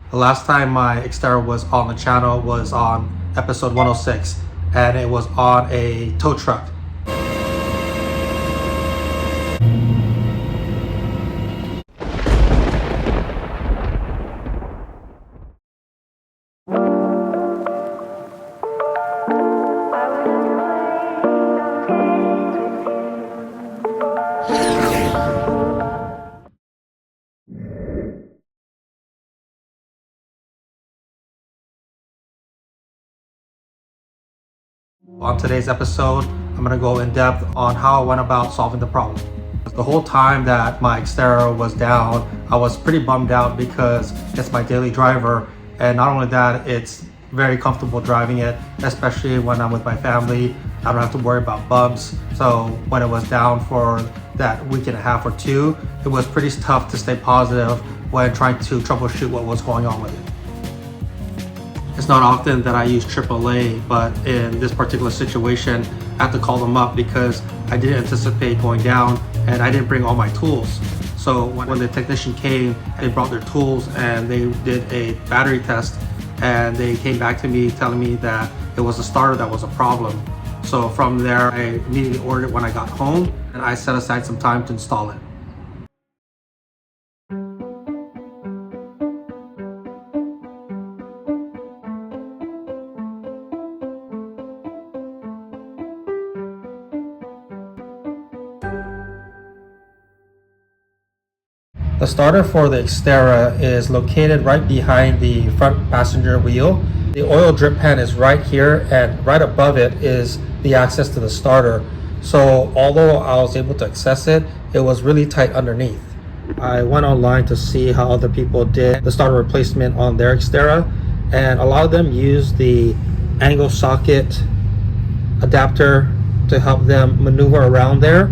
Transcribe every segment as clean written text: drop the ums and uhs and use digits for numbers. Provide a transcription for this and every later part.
The last time my Xterra was on the channel was on episode 106, and it was on a tow truck. On today's episode, I'm going to go in depth on how I went about solving the problem. The whole time that my Xterra was down, I was pretty bummed out because it's my daily driver, and not only that, it's very comfortable driving it, especially when I'm with my family. I don't have to worry about bumps. So when it was down for that week and a half or two, it was pretty tough to stay positive when trying to troubleshoot what was going on with it. It's not often that I use AAA, but in this particular situation, I had to call them up because I didn't anticipate going down and I didn't bring all my tools. So when the technician came, they brought their tools and they did a battery test, and they came back to me telling me that it was the starter that was a problem. So from there, I immediately ordered it when I got home, and I set aside some time to install it. The starter for the Xterra is located right behind the front passenger wheel. The oil drip pan is right here, and right above it is the access to the starter. So although I was able to access it, it was really tight underneath. I went online to see how other people did the starter replacement on their Xterra, and a lot of them use the angle socket adapter to help them maneuver around there.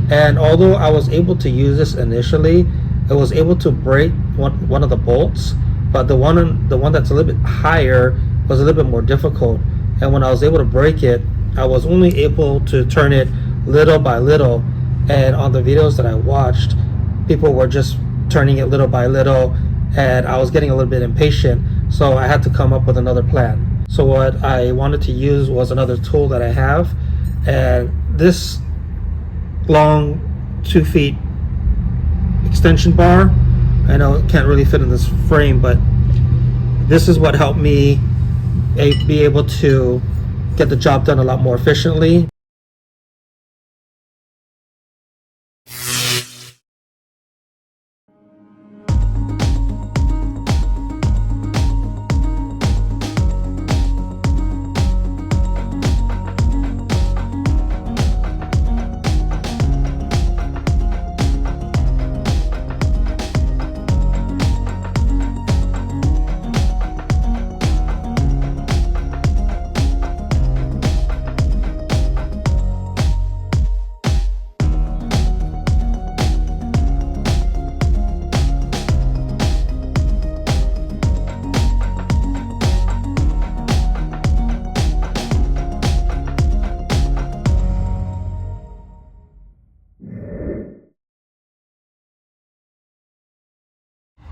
And although I was able to use this initially, it was able to break one of the bolts, but the one that's a little bit higher was a little bit more difficult. And when I was able to break it, I was only able to turn it little by little. And on the videos that I watched, people were just turning it little by little, and I was getting a little bit impatient. So I had to come up with another plan. So what I wanted to use was another tool that I have, and this long 2 feet extension bar. I know it can't really fit in this frame, but this is what helped me be able to get the job done a lot more efficiently.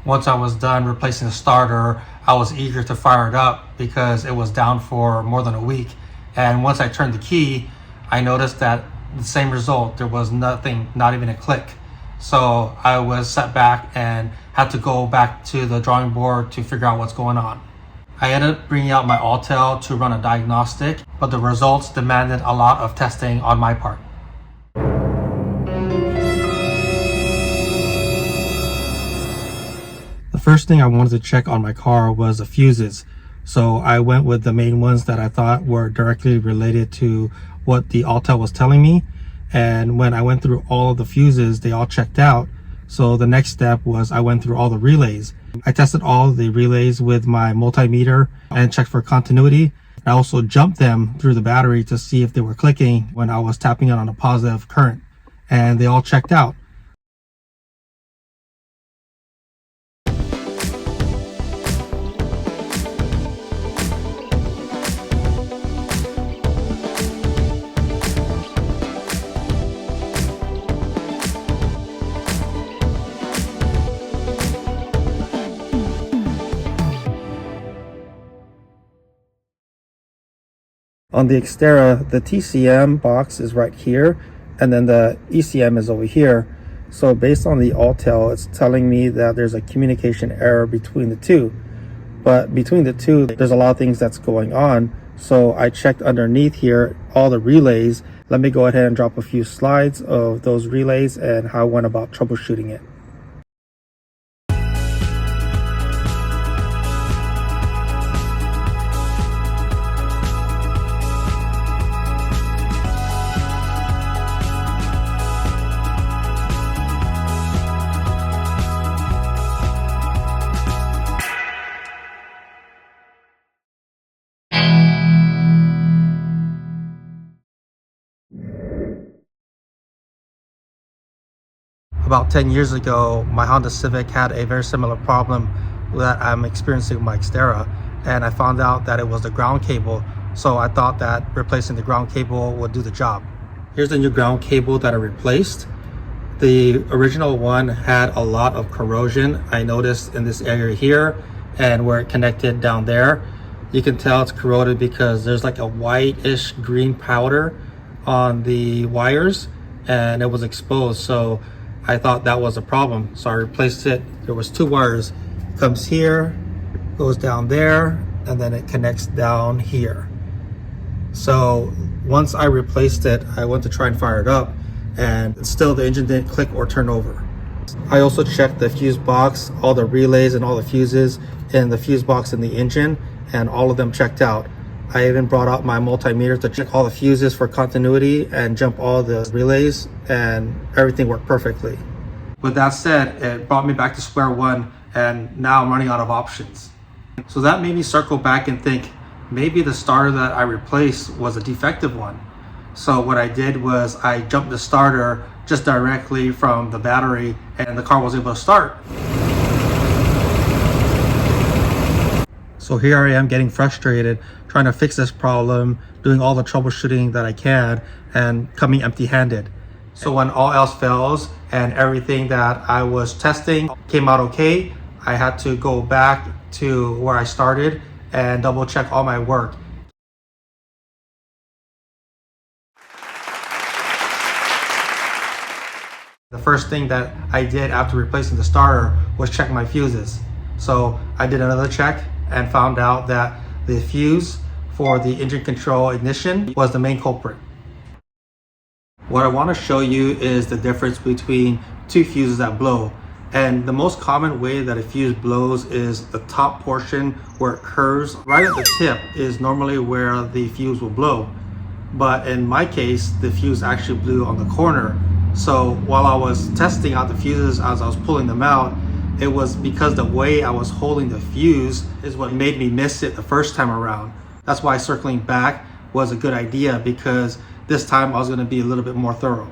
Once I was done replacing the starter, I was eager to fire it up because it was down for more than a week. And once I turned the key, I noticed that the same result. There was nothing, not even a click. So I was set back and had to go back to the drawing board to figure out what's going on. I ended up bringing out my Autel to run a diagnostic, but the results demanded a lot of testing on my part. The first thing I wanted to check on my car was the fuses. So I went with the main ones that I thought were directly related to what the Autel was telling me. And when I went through all of the fuses, they all checked out. So the next step was I went through all the relays. I tested all the relays with my multimeter and checked for continuity. I also jumped them through the battery to see if they were clicking when I was tapping it on a positive current, and they all checked out. On the Xterra, the TCM box is right here, and then the ECM is over here. So based on the Altel, it's telling me that there's a communication error between the two. But between the two, there's a lot of things that's going on. So I checked underneath here, all the relays. Let me go ahead and drop a few slides of those relays and how I went about troubleshooting it. About 10 years ago, my Honda Civic had a very similar problem that I'm experiencing with my Xterra, and I found out that it was the ground cable. So I thought that replacing the ground cable would do the job. Here's the new ground cable that I replaced. The original one had a lot of corrosion. I noticed in this area here and where it connected down there. You can tell it's corroded because there's like a whitish green powder on the wires and it was exposed. So I thought that was a problem, so I replaced it. There was two wires, comes here, goes down there, and then it connects down here. So once I replaced it, I went to try and fire it up, and still the engine didn't click or turn over. I also checked the fuse box, all the relays and all the fuses in the fuse box in the engine, and all of them checked out. I even brought out my multimeter to check all the fuses for continuity and jump all the relays, and everything worked perfectly. With that said, it brought me back to square one, and now I'm running out of options. So that made me circle back and think, maybe the starter that I replaced was a defective one. So what I did was I jumped the starter just directly from the battery, and the car was able to start. So here I am getting frustrated, trying to fix this problem, doing all the troubleshooting that I can, and coming empty-handed. So when all else fails and everything that I was testing came out okay, I had to go back to where I started and double check all my work. The first thing that I did after replacing the starter was check my fuses. So I did another check and found out that the fuse for the engine control ignition was the main culprit. What I want to show you is the difference between two fuses that blow. And the most common way that a fuse blows is the top portion where it curves. Right at the tip is normally where the fuse will blow. But in my case, the fuse actually blew on the corner. So while I was testing out the fuses as I was pulling them out, it was because the way I was holding the fuse is what made me miss it the first time around. That's why circling back was a good idea, because this time I was going to be a little bit more thorough.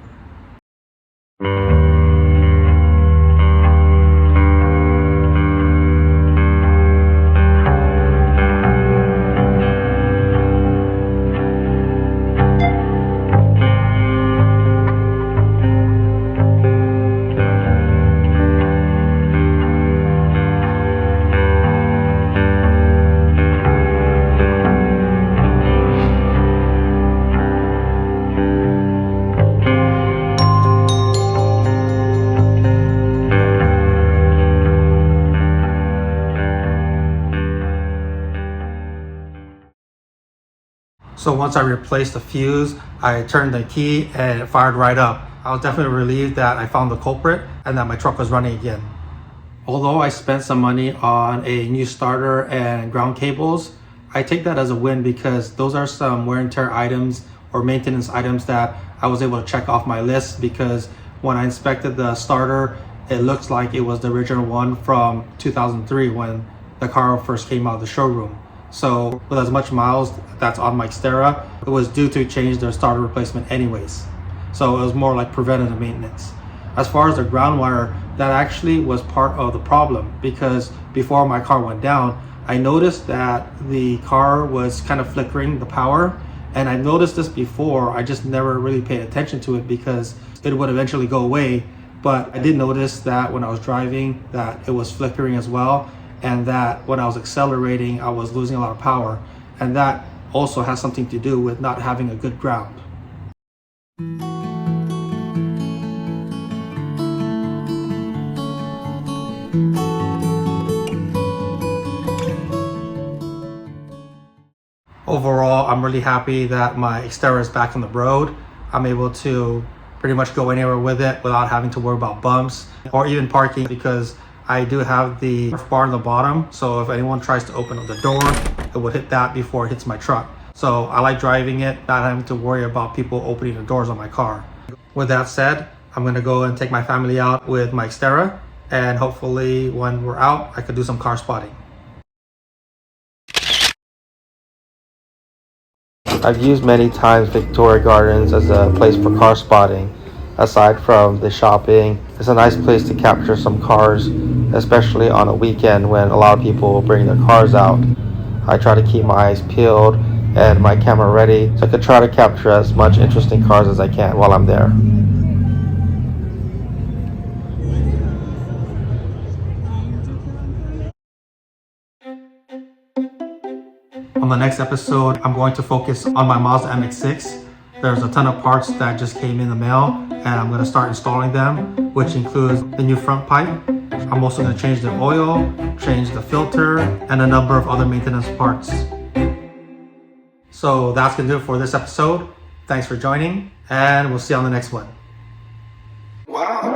So once I replaced the fuse, I turned the key and it fired right up. I was definitely relieved that I found the culprit and that my truck was running again. Although I spent some money on a new starter and ground cables, I take that as a win because those are some wear and tear items or maintenance items that I was able to check off my list, because when I inspected the starter, it looks like it was the original one from 2003 when the car first came out of the showroom. So with as much miles that's on my Xterra, it was due to change their starter replacement anyways. So it was more like preventative maintenance. As far as the ground wire, that actually was part of the problem, because before my car went down, I noticed that the car was kind of flickering the power. And I noticed this before, I just never really paid attention to it because it would eventually go away. But I did notice that when I was driving that it was flickering as well, and that when I was accelerating, I was losing a lot of power. And that also has something to do with not having a good ground. Overall, I'm really happy that my Xterra is back on the road. I'm able to pretty much go anywhere with it without having to worry about bumps or even parking, because I do have the bar on the bottom. So if anyone tries to open up the door, it would hit that before it hits my truck. So I like driving it, not having to worry about people opening the doors on my car. With that said, I'm gonna go and take my family out with my Xterra, and hopefully when we're out, I could do some car spotting. I've used many times Victoria Gardens as a place for car spotting. Aside from the shopping, it's a nice place to capture some cars, especially on a weekend when a lot of people will bring their cars out. I try to keep my eyes peeled and my camera ready so I could try to capture as much interesting cars as I can while I'm there. On the next episode, I'm going to focus on my Mazda MX-6. There's a ton of parts that just came in the mail, and I'm going to start installing them, which includes the new front pipe. I'm also going to change the oil, change the filter, and a number of other maintenance parts. So that's going to do it for this episode. Thanks for joining, and we'll see you on the next one. Wow.